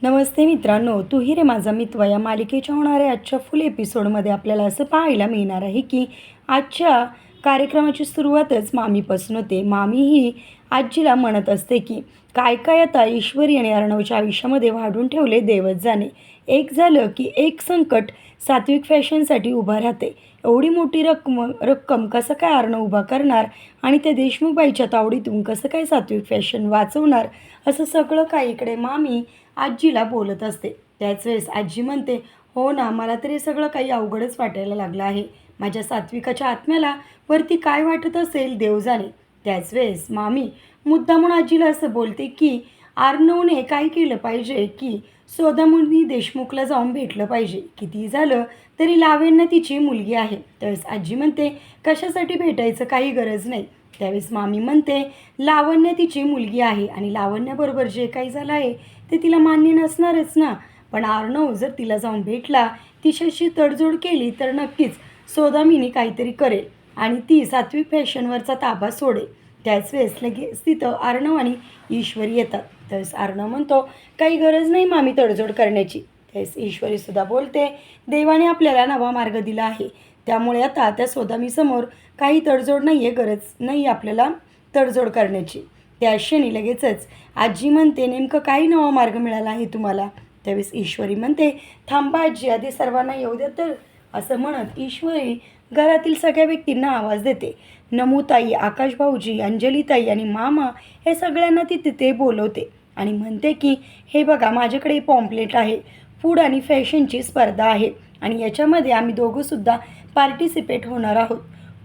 नमस्ते मित्रांनो, तू ही रे माझा मित्र या मालिकेच्या होणाऱ्या आजच्या फुल एपिसोडमध्ये आपल्याला असं पाहायला मिळणार आहे की आजच्या कार्यक्रमाची सुरुवातच मामीपासून होते. मामी ही आजीला म्हणत असते की काय काय आता ईश्वरी आणि अर्णवच्या आयुष्यामध्ये वाढून ठेवले देवच जाणे. एक झालं की एक संकट सात्विक फॅशनसाठी उभं राहते. एवढी मोठी रक्कम कसं काय अर्णव उभा करणार आणि त्या देशमुखबाईच्या तावडीतून कसं काय सात्विक फॅशन वाचवणार, असं सगळं काही इकडे मामी आजीला बोलत असते. त्याच वेळेस आजी म्हणते, हो ना, मला तरी सगळं काही अवघडच वाटायला लागलं आहे. माझ्या सात्विकाच्या आत्म्याला वरती काय वाटत असेल देव जाणे. त्याच वेळेस मामी मुद्दामून आजीला असं बोलते की अर्णवने काय केलं पाहिजे की सौदामिनी देशमुखला जाऊन भेटलं पाहिजे. कितीही झालं तरी लावण्य तिची मुलगी आहे. त्यावेळेस आजी म्हणते, कशासाठी भेटायचं, काही गरज नाही. त्यावेळेस मामी म्हणते, लावण्य तिची मुलगी आहे आणि लावण्याबरोबर जे काही झालं आहे ते तिला मान्य नसणारच ना. पण अर्णव जर तिला जाऊन भेटला, तिच्याशी तडजोड केली तर नक्कीच सौदामिनी काहीतरी करेल आणि ती सात्विक फॅशनवरचा ताबा सोडेल. त्याच वेळेस लगेच तिथं अर्णव आणि ईश्वरी येतात. त्यावेळेस अर्णव म्हणतो, काही गरज नाही मामी तडजोड करण्याची. त्यावेळेस ईश्वरीसुद्धा बोलते, देवाने आपल्याला नवा मार्ग दिला आहे, त्यामुळे आता त्या सौदामीसमोर काही तडजोड नाही आहे, गरज नाही आपल्याला तडजोड करण्याची. त्या क्षणी लगेचच आजी म्हणते, नेमकं काही नवा मार्ग मिळाला आहे तुम्हाला. त्यावेळेस ईश्वरी म्हणते, थांबा आजी, आधी सर्वांना येऊ द्या तर. असं म्हणत ईश्वरी घरातील सगळ्या व्यक्तींना आवाज देते. नमूताई, आकाश भाऊजी, अंजलीताई आणि मामा हे सगळ्यांना ती तिथे बोलवते आणि म्हणते की हे बघा, माझ्याकडे पॉम्पलेट आहे, फूड आणि फॅशनची स्पर्धा आहे आणि याच्यामध्ये आम्ही दोघंसुद्धा पार्टिसिपेट होणार आहोत.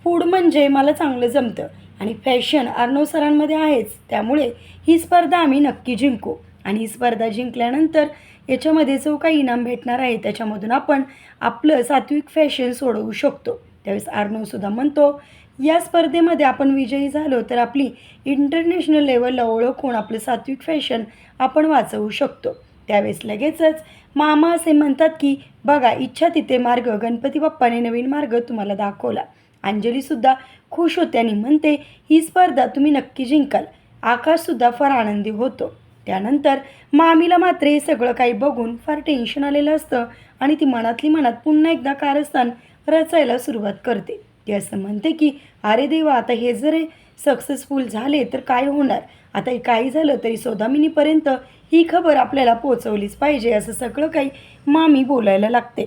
फूड म्हणजे मला चांगलं जमतं आणि फॅशन अर्णव सरांमध्ये आहेच, त्यामुळे ही स्पर्धा आम्ही नक्की जिंकू आणि ही स्पर्धा जिंकल्यानंतर याच्यामध्ये जो काही इनाम भेटणार आहे त्याच्यामधून आपण आपलं सात्विक फॅशन सोडवू शकतो. त्यावेळेस अर्णवसुद्धा म्हणतो, या स्पर्धेमध्ये आपण विजयी झालो तर आपली इंटरनॅशनल लेवलला ओळख होऊन आपलं सात्विक फॅशन आपण वाचवू शकतो. त्यावेळेस लगेचच मामा असे म्हणतात की बघा, इच्छा तिथे मार्ग, गणपती बाप्पाने नवीन मार्ग तुम्हाला दाखवला. अंजलीसुद्धा खुश होते आणि म्हणते, ही स्पर्धा तुम्ही नक्की जिंकाल. आकाशसुद्धा फार आनंदी होतो. त्यानंतर मामीला मात्र हे सगळं काही बघून फार टेन्शन आलेलं असतं आणि ती मनातली मनात पुन्हा एकदा कारस्थान रचायला सुरुवात करते. ती असं म्हणते की अरे देवा, आता हे जर सक्सेसफुल झाले तर काय होणार. आता हे काही झालं तरी सौदामिनीपर्यंत ही खबर आपल्याला पोचवलीच पाहिजे, असं सगळं काही मामी बोलायला लागते.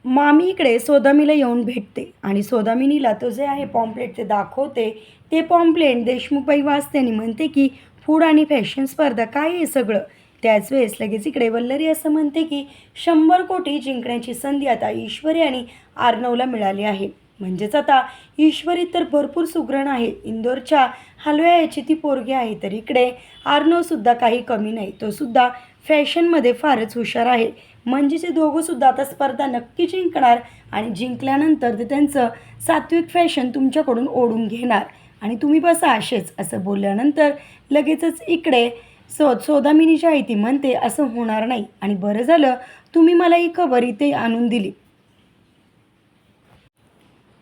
मामी इकडे सौदामीला येऊन भेटते आणि सौदामिनीला तो जे आहे पॉम्पलेट ते दाखवते. ते पॉम्पलेट देशमुखबाई वाचते आणि म्हणते की फूड आणि फॅशन स्पर्धा काय आहे सगळं. त्याच वेळेस लगेच इकडे वल्लरी असं म्हणते की 100 कोटी जिंकण्याची संधी आता ईश्वरी आणि अर्णवला मिळाली आहे. म्हणजेच आता ईश्वरी तर भरपूर सुगरण आहे, इंदोरच्या हलव्याची ती पोरगी आहे, तर इकडे अर्णवसुद्धा काही कमी नाही, तोसुद्धा फॅशनमध्ये फारच हुशार आहे. म्हणजे ते दोघंसुद्धा आता स्पर्धा नक्की जिंकणार आणि जिंकल्यानंतर ते त्यांचं सात्विक फॅशन तुमच्याकडून ओढून घेणार आणि तुम्ही बसा असेच. असं बोलल्यानंतर लगेचच इकडे सौदामिनी जी आहे ती म्हणते, असं होणार नाही आणि बरं झालं तुम्ही मला ही खबर इथे आणून दिली.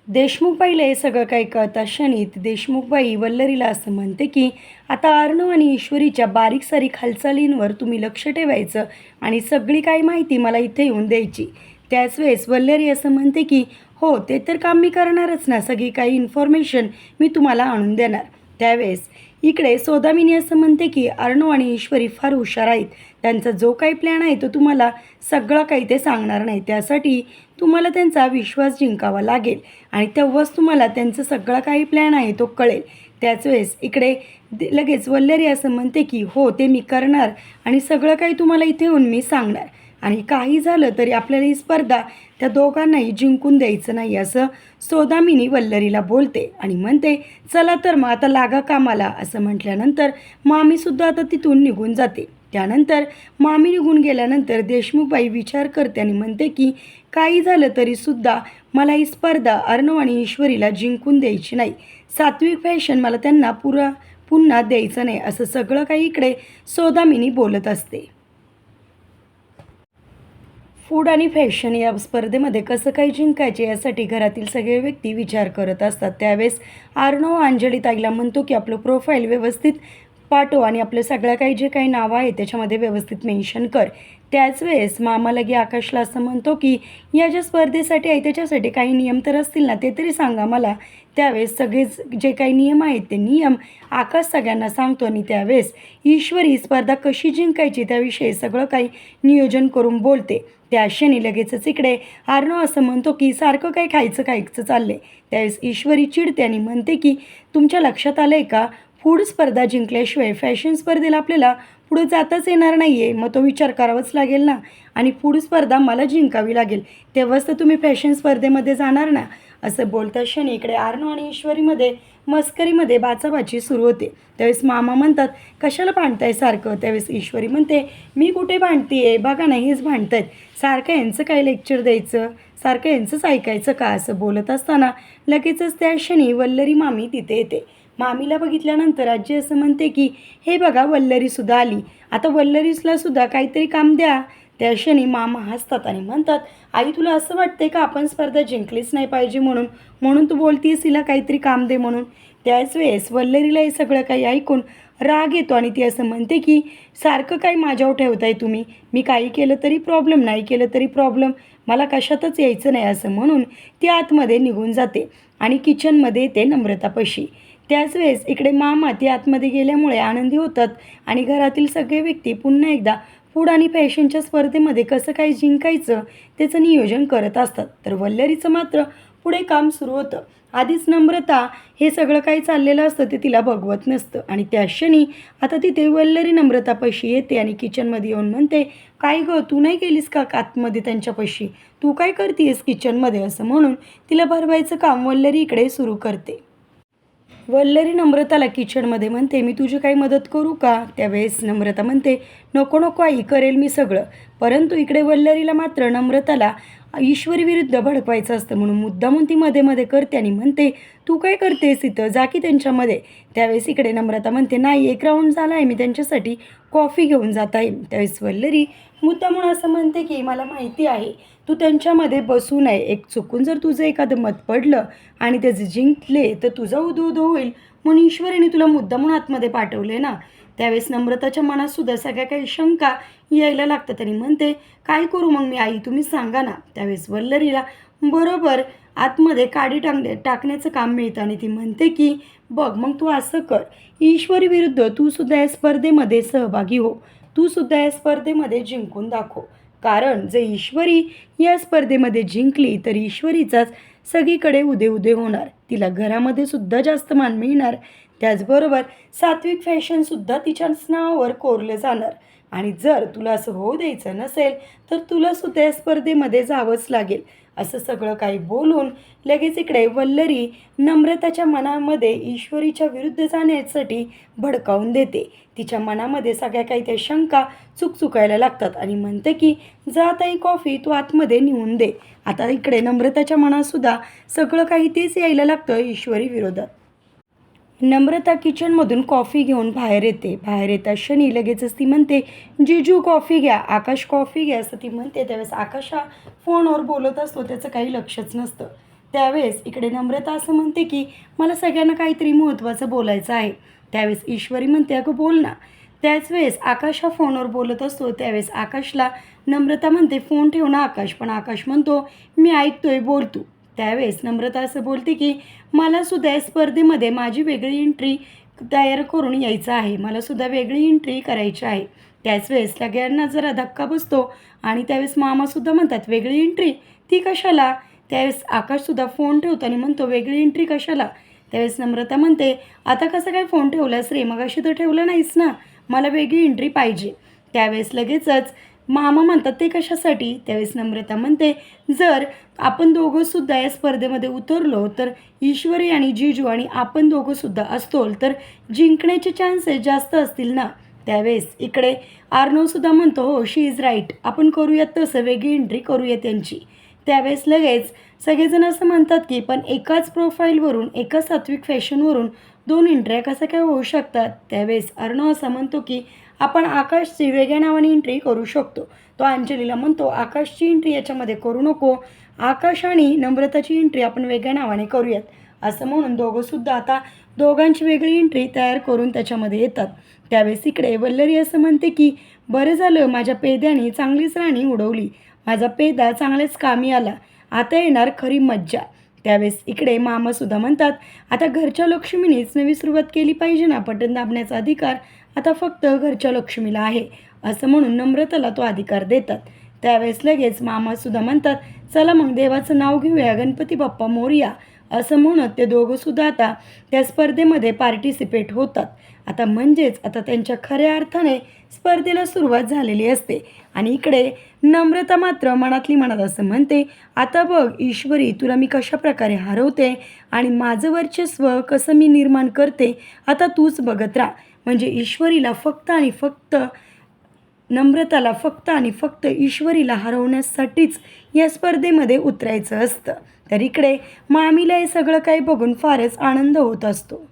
देशमुखबाईला हे सगळं काही कळता क्षणीत देशमुखबाई वल्लरीला असं म्हणते की आता अर्णव आणि ईश्वरीच्या बारीक-सारीक हालचालींवर तुम्ही लक्ष ठेवायचं आणि सगळी काही माहिती मला इथे येऊन द्यायची. त्याच वेळेस वल्लरी असं म्हणते की हो, ते तर काम मी करणारच ना, सगळी काही इन्फॉर्मेशन मी तुम्हाला आणून देणार. त्यावेळेस इकडे सौदामिनी असं म्हणते की अर्णव आणि ईश्वरी फार हुशार आहेत, त्यांचा जो काही प्लॅन आहे तो तुम्हाला सगळं काही ते सांगणार नाही, त्यासाठी तुम्हाला त्यांचा विश्वास जिंकावा लागेल आणि तेव्हाच तुम्हाला त्यांचं सगळं काही प्लॅन आहे तो कळेल. त्याच वेळेस इकडे लगेच वल्लरी असं म्हणते की हो, ते मी करणार आणि सगळं काही तुम्हाला इथे येऊन मी सांगणार आणि काही झालं तरी आपल्याला ही स्पर्धा त्या दोघांनाही जिंकून द्यायचं नाही, असं सौदामिनी वल्लरीला बोलते आणि म्हणते, चला तर मग आता लागा कामाला. असं म्हटल्यानंतर मामीसुद्धा आता तिथून निघून जाते. त्यानंतर मामी निघून गेल्यानंतर देशमुखबाई विचार करते आणि म्हणते की काही झालं तरीसुद्धा मला ही स्पर्धा अर्णव आणि ईश्वरीला जिंकून द्यायची नाही, सात्विक फॅशन मला त्यांना पुन्हा द्यायचं नाही, असं सगळं काही इकडे सौदामिनी बोलत असते. फूड आणि फॅशन या स्पर्धेमध्ये कसं काही जिंकायचे यासाठी घरातील सगळे व्यक्ती विचार करत असतात. त्यावेळेस अर्णव अंजलीताईला म्हणतो की आपलं प्रोफाईल व्यवस्थित पाठव आणि आपलं सगळं काही जे काही नावं आहे त्याच्यामध्ये व्यवस्थित मेन्शन कर. त्याच वेळेस मामा लगे आकाशला असं म्हणतो की या ज्या स्पर्धेसाठी आहे त्याच्यासाठी काही नियम तर असतील ना, ते तरी सांगा मला. त्यावेळेस सगळेच जे काही नियम आहेत ते नियम आकाश सगळ्यांना सांगतो आणि त्यावेळेस ईश्वरी स्पर्धा कशी जिंकायची त्याविषयी सगळं काही नियोजन करून बोलते. त्या क्षणी लगेचच इकडे आर्नव असं म्हणतो की सारखं काही खायचं चाललंय. त्यावेळेस ईश्वरी चिडते आणि म्हणते की तुमच्या लक्षात आलं आहे का, फूड स्पर्धा जिंकल्याशिवाय फॅशन स्पर्धेला आपल्याला पुढे जाताच येणार नाही आहे. मग तो विचार करावाच लागेल ना, आणि फूड स्पर्धा मला जिंकावी लागेल, तेव्हाच तर तुम्ही फॅशन स्पर्धेमध्ये जाणार ना. असं बोलता क्षणी इकडे आर्नव आणि ईश्वरीमध्ये मस्करीमध्ये बाचाबाची सुरू होते. त्यावेळेस मामा म्हणतात कशाला भांडताय सारखं. त्यावेळेस ईश्वरी म्हणते मी कुठे भांडते आहे, बघा ना हेच भांडत आहेत, सारखं यांचं काय लेक्चर द्यायचं, सारखं यांचंच ऐकायचं का. असं बोलत असताना लगेचच त्या क्षणी वल्लरी मामी तिथे येते. मामीला बघितल्यानंतर आजी असं म्हणते की हे बघा वल्लरीसुद्धा आली, आता वल्लरीसलासुद्धा काहीतरी काम द्या. त्या क्षणी मामा हसतात आणि म्हणतात आई तुला असं वाटते का आपण स्पर्धा जिंकलीच नाही पाहिजे म्हणून तू बोलतीस तिला काहीतरी काम दे म्हणून. त्याच वेळेस वल्लरीला हे सगळं काही ऐकून राग येतो आणि ती असं म्हणते की सारखं काही माझ्यावर ठेवताय तुम्ही, मी काही केलं तरी प्रॉब्लेम, नाही केलं तरी प्रॉब्लेम, मला कशातच यायचं नाही. असं म्हणून ती आतमध्ये निघून जाते आणि किचनमध्ये येते नम्रतापाशी. त्याच वेळेस इकडे मामा ती आतमध्ये गेल्यामुळे आनंदी होतात आणि घरातील सगळे व्यक्ती पुन्हा एकदा फूड आणि फॅशनच्या स्पर्धेमध्ये कसं काय जिंकायचं त्याचं नियोजन करत असतात. तर वल्लरीचं मात्र पुढे काम सुरू होतं. आधीच नम्रता हे सगळं काही चाललेलं असतं ते तिला बघवत नसतं आणि त्या क्षणी आता तिथे वल्लरी नम्रतापाशी येते आणि किचनमध्ये येऊन म्हणते काय गं तू नाही गेलीस का आतमध्ये त्यांच्यापाशी, तू काय करतेस किचनमध्ये. असं म्हणून तिला भरवायचं काम वल्लरी इकडे सुरू करते. वल्लरी नम्रताला किचनमध्ये म्हणते मी तुझी काही मदत करू का. त्यावेळेस नम्रता म्हणते नको नको आई, करेल मी सगळं. परंतु इकडे वल्लरीला मात्र नम्रताला ईश्वरी विरुद्ध भडकवायचं असतं म्हणून मुद्दामून ती मध्ये मध्ये करते आणि म्हणते तू काय करतेस इथं, जा की त्यांच्यामध्ये. त्यावेळेस इकडे नम्रता म्हणते नाही, एक राऊंड झाला आहे, मी त्यांच्यासाठी कॉफी घेऊन जात आहे. त्यावेळेस वल्लरी मुद्दामून असं म्हणते की मला माहिती आहे तू त्यांच्यामध्ये बसू नये, एक चुकून जर तुझं एखादं मत पडलं आणि त्याचे जिंकले तर तुझा उदो होईल, म्हणून ईश्वरीने तुला मुद्दामून आतमध्ये पाठवले ना. त्यावेळेस नम्रताच्या मनातसुद्धा सगळ्या काही शंका यायला लागतात आणि म्हणते काय करू मग मी आई, तुम्ही सांगा ना. त्यावेळेस वल्लरीला बरोबर आतमध्ये काडी टाकण्याचं काम मिळतं आणि ती म्हणते की बघ मग तू असं कर, ईश्वरी विरुद्ध तू सुद्धा या स्पर्धेमध्ये सहभागी हो, तू सुद्धा या स्पर्धेमध्ये जिंकून दाखव. कारण जर ईश्वरी या स्पर्धेमध्ये जिंकली तर ईश्वरीचाच सगळीकडे उदय होणार, तिला घरामध्ये सुद्धा जास्त मान मिळणार, त्याचबरोबर सात्विक फॅशनसुद्धा तिच्याच नावावर कोरलं जाणार. आणि जर तुला असं होऊ द्यायचं नसेल तर तुलासुद्धा या स्पर्धेमध्ये जावंच लागेल. असं सगळं काही बोलून लगेच इकडे वल्लरी नम्रताच्या मनामध्ये ईश्वरीच्या विरुद्ध जाण्यासाठी भडकावून देते. तिच्या मनामध्ये सगळ्या काही त्या शंका चुकायला लागतात आणि म्हणते की जा ताई कॉफी तू आतमध्ये नेऊन दे. आता इकडे नम्रताच्या मनातसुद्धा सगळं काही तेच यायला लागतं ईश्वरी विरोधात. नम्रता किचनमधून कॉफी घेऊन बाहेर येते. बाहेर येता क्षणी लगेचच ती म्हणते जिजू कॉफी घ्या, आकाश कॉफी घ्या असं ती म्हणते. त्यावेळेस आकाश हा फोनवर बोलत असतो, त्याचं काही लक्षच नसतं. त्यावेळेस इकडे नम्रता असं म्हणते की मला सगळ्यांना काहीतरी महत्त्वाचं बोलायचं आहे. त्यावेळेस ईश्वरी म्हणते अगं बोल ना. त्याच वेळेस आकाश हा फोनवर बोलत असतो. त्यावेळेस आकाशला नम्रता म्हणते फोन ठेव ना आकाश, पण आकाश म्हणतो मी ऐकतोय, बोल तू. त्यावेळेस नम्रता असं बोलते की मलासुद्धा या स्पर्धेमध्ये माझी वेगळी एंट्री तयार करून यायचं आहे, मलासुद्धा वेगळी एंट्री करायची आहे. त्याच वेळेस सगळ्यांना जरा धक्का बसतो आणि त्यावेळेस मामासुद्धा म्हणतात वेगळी एंट्री ती कशाला. त्यावेळेस आकाशसुद्धा फोन ठेवतो आणि म्हणतो वेगळी एंट्री कशाला. त्यावेळेस नम्रता म्हणते आता कसं काय फोन ठेवलास रे, मगाशी तर ठेवलं नाहीस ना, मला वेगळी एंट्री पाहिजे. त्यावेळेस लगेचच मामा म्हणतात ते कशासाठी. त्यावेळेस नम्रता म्हणते जर आपण दोघंसुद्धा या स्पर्धेमध्ये उतरलो तर ईश्वरी आणि जिजू आणि आपण दोघंसुद्धा असतो तर जिंकण्याचे चान्सेस जास्त असतील ना. त्यावेळेस इकडे आर्नवसुद्धा म्हणतो हो शी इज राईट, आपण करूयात तसं, वेगळी एंट्री करूया त्यांची. त्यावेळेस लगेच सगळेजण असं म्हणतात की पण एकाच प्रोफाईलवरून एकाच सात्विक फॅशनवरून 2 एंट्र्या कसं काय होऊ शकतात. त्यावेळेस अर्णव असं म्हणतो की आपण आकाशची वेगळ्या नावाने एंट्री करू शकतो. तो अंजलीला म्हणतो आकाशची एंट्री याच्यामध्ये करू नको, आकाश आणि नम्रताची एंट्री आपण वेगळ्या नावाने करूयात. असं म्हणून दोघंसुद्धा आता दोघांची वेगळी एंट्री तयार करून त्याच्यामध्ये येतात. त्यावेळेस इकडे वल्लरी असं म्हणते की बरं झालं माझ्या पेद्याने चांगलीच राणी उडवली, माझा पेदा चांगलेच कामी आला, आता येणार खरी मज्जा. त्यावेळेस इकडे मामासुद्धा म्हणतात आता घरच्या लक्ष्मीनेच नवी सुरुवात केली पाहिजे ना, बटन दाबण्याचा अधिकार आता फक्त घरच्या लक्ष्मीला आहे, असं म्हणून नम्रताला तो अधिकार देतात. त्यावेळेस लगेच मामासुद्धा म्हणतात चला मग देवाचं नाव घेऊया, गणपती बाप्पा मोरया, असं म्हणत ते दोघंसुद्धा आता त्या स्पर्धेमध्ये पार्टिसिपेट होतात. आता म्हणजेच आता त्यांच्या खऱ्या अर्थाने स्पर्धेला सुरुवात झालेली असते. आणि इकडे नम्रता मात्र मनातली मनात असं म्हणते आता बघ ईश्वरी, तुला मी कशा प्रकारे हरवते आणि माझं वर्चस्व कसं मी निर्माण करते, आता तूच बघत राहा. म्हणजे ईश्वरीला फक्त आणि फक्त नम्रताला फक्त आणि फक्त ईश्वरीला हरवण्यासाठीच या स्पर्धेमध्ये उतरायचं असतं. तर इकडे मामीला हे सगळं काही बघून फारच आनंद होत असतो.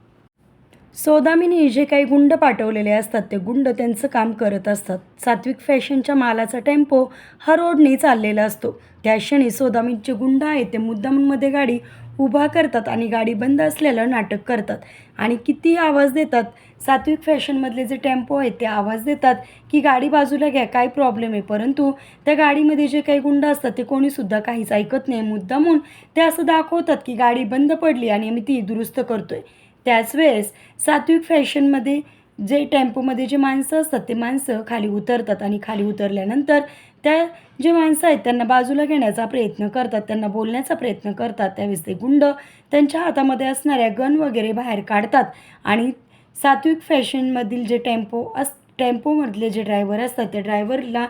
सौदामिनी जे काही गुंड पाठवलेले असतात ते गुंड त्यांचं काम करत असतात. सात्विक फॅशनच्या मालाचा टेम्पो हा रोडने चाललेला असतो. त्या क्षणी सौदामिनीचे गुंड आहेत ते मुद्दाममध्ये गाडी उभा करतात आणि गाडी बंद असलेलं नाटक करतात आणि किती आवाज देतात. सात्विक फॅशनमधले जे टेम्पो आहेत ते आवाज देतात की गाडी बाजूला घ्या, काय प्रॉब्लेम आहे, परंतु त्या गाडीमध्ये जे काही गुंड असतात ते कोणीसुद्धा काहीच ऐकत नाही. मुद्दामून ते असं दाखवतात की गाडी बंद पडली आणि आम्ही ती दुरुस्त करतोय. त्याच वेळेस सात्विक फॅशनमध्ये जे टेम्पोमध्ये जे माणसं असतात ते माणसं खाली उतरतात आणि खाली उतरल्यानंतर त्या जे माणसं आहेत त्यांना बाजूला घेण्याचा प्रयत्न करतात, त्यांना बोलण्याचा प्रयत्न करतात. त्यावेळेस ते गुंड त्यांच्या हातामध्ये असणाऱ्या गन वगैरे बाहेर काढतात आणि सात्विक फॅशनमधील जे टेम्पोमधले जे ड्रायव्हर असतात त्या ड्रायव्हरला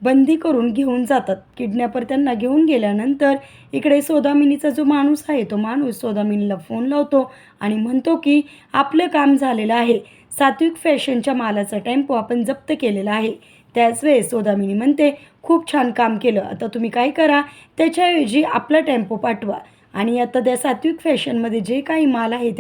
बंदी करून घेऊन जातात. किडनॅपर त्यांना घेऊन गेल्यानंतर इकडे सौदामिनीचा जो माणूस आहे तो माणूस सौदामिनीला फोन लावतो आणि म्हणतो की आपलं काम झालेलं आहे, सात्विक फॅशनच्या मालाचा टेम्पो आपण जप्त केलेला आहे. त्याच वेळेस सौदामिनी म्हणते खूप छान काम केलं, आता तुम्ही काय करा त्याच्याऐवजी आपला टेम्पो पाठवा आणि आता त्या सात्विक फॅशनमध्ये जे काही माल आहे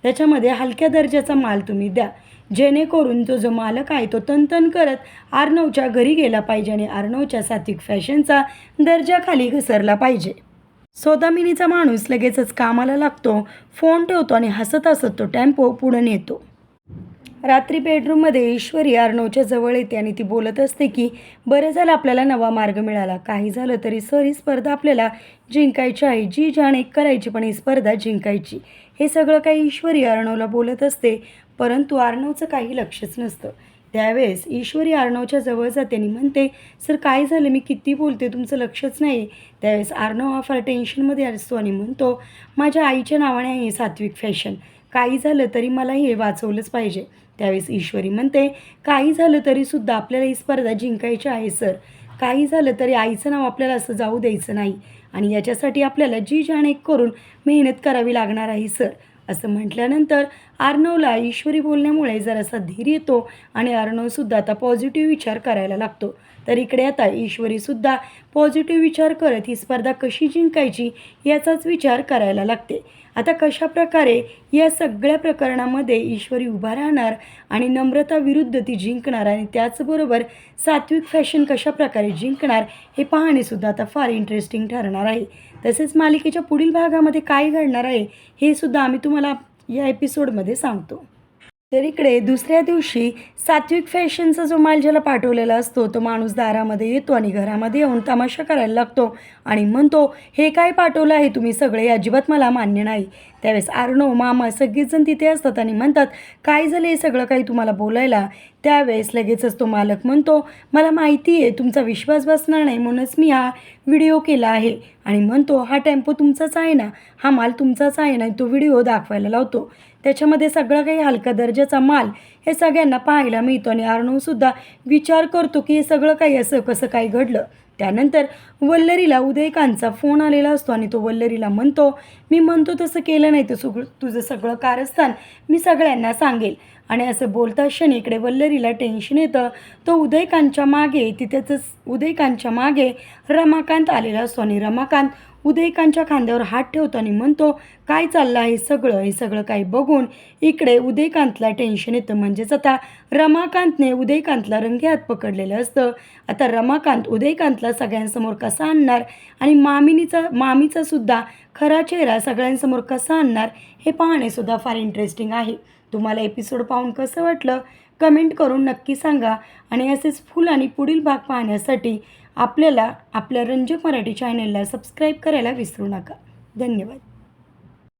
त्याच्यामध्ये हलक्या दर्जाचा माल तुम्ही द्या, जेणेकरून जो मालक आहे तो तनतन करत आर्नवच्या घरी गेला पाहिजे आणि आर्नवच्या सात्विक फॅशनचा दर्जा खाली घसरला पाहिजे. सौदामिनीचा माणूस लगेचच कामाला लागतो, फोन ठेवतो आणि हसत हसत तो टेम्पो पुढे नेतो. रात्री बेडरूममध्ये ईश्वरी आर्नवच्या जवळ येते आणि ती बोलत असते की बरं झालं आपल्याला नवा मार्ग मिळाला, काही झालं तरी सर ही स्पर्धा आपल्याला जिंकायची आहे, जी जाण एक करायची पण ही स्पर्धा जिंकायची. हे सगळं काही ईश्वरी आर्नवला बोलत असते, परंतु आर्नवचं काही लक्षच नसतं. त्यावेळेस ईश्वरी आर्नवच्या जवळ जाते आणि म्हणते सर काय झालं, मी किती बोलते तुमचं लक्षच नाही. त्यावेळेस आर्नव हा फार टेन्शनमध्ये असतो आणि म्हणतो माझ्या आईच्या नावाने आहे सात्विक फॅशन, काही झालं तरी मला हे वाचवलंच पाहिजे. त्यावेळेस ईश्वरी म्हणते काही झालं तरीसुद्धा आपल्याला ही स्पर्धा जिंकायची आहे सर, काही झालं तरी आईचं नाव आपल्याला असं जाऊ द्यायचं नाही आणि याच्यासाठी आपल्याला जी जाण एक करून मेहनत करावी लागणार आहे सर. असं म्हटल्यानंतर आर्नवला ईश्वरी बोलण्यामुळे जरासा धीर येतो आणि आर्नवसुद्धा आता पॉझिटिव्ह विचार करायला लागतो. तर इकडे आता ईश्वरीसुद्धा पॉझिटिव्ह विचार करत ही स्पर्धा कशी जिंकायची याचाच विचार करायला लागते. आता कशाप्रकारे या सगळ्या प्रकरणामध्ये ईश्वरी उभा राहणार आणि नम्रता विरुद्ध ती जिंकणार आणि त्याचबरोबर सात्विक फॅशन कशाप्रकारे जिंकणार हे पाहणेसुद्धा आता फार इंटरेस्टिंग ठरणार आहे. तसेच मालिकेच्या पुढील भागामध्ये काय घडणार आहे हे सुद्धा आम्ही तुम्हाला या एपिसोडमध्ये सांगतो. तर इकडे दुसऱ्या दिवशी सात्विक फॅशनचा जो माल ज्याला पाठवलेला असतो तो माणूस दारामध्ये येतो आणि घरामध्ये येऊन तमाशा करायला लागतो आणि म्हणतो हे काय पाठवलं आहे तुम्ही सगळे, अजिबात मला मान्य नाही. त्यावेळेस आर्नव मामा सगळेजण तिथे असतात आणि म्हणतात काय झालं हे सगळं काही तुम्हाला बोलायला. त्यावेळेस लगेचच तो मालक म्हणतो मला माहिती आहे तुमचा विश्वास बसणार नाही म्हणूनच मी हा व्हिडिओ केला आहे आणि म्हणतो हा टेम्पो तुमचाच आहे ना, हा माल तुमचाच आहे ना. तो व्हिडिओ दाखवायला लावतो, त्याच्यामध्ये सगळं काही हलका दर्जाचा माल हे सगळ्यांना पाहायला मिळतो आणि आर्नवसुद्धा विचार करतो की हे सगळं काही असं कसं काय घडलं. त्यानंतर वल्लरीला उदयकांतचा फोन आलेला असतो आणि तो वल्लरीला म्हणतो मी म्हणतो तसं केलं नाही तर तुझं सगळं कारस्थान मी सगळ्यांना सांगेल. आणि असं बोलता क्षणी इकडे वल्लरीला टेन्शन येतं. तो उदयकांतच्या मागे रमाकांत आलेला असतो आणि रमाकांत उदयकांतच्या खांद्यावर हात ठेवतो आणि म्हणतो काय चाललं आहे हे सगळं काही बघून इकडे उदयकांतला टेन्शन येतं. म्हणजेच आता रमाकांतने उदयकांतला रंगे हात पकडलेलं असतं. आता रमाकांत उदयकांतला सगळ्यांसमोर कसा आणणार आणि मामीचा सुद्धा खरा चेहरा सगळ्यांसमोर कसा आणणार हे पाहणेसुद्धा फार इंटरेस्टिंग आहे. तुम्हाला एपिसोड पाहून कसं वाटलं कमेंट करून नक्की सांगा. आणि असेच फुल आणि पुढील भाग पाहण्यासाठी आपल्याला आपल्या रंजक मराठी चॅनलला सबस्क्राईब करायला विसरू नका. धन्यवाद.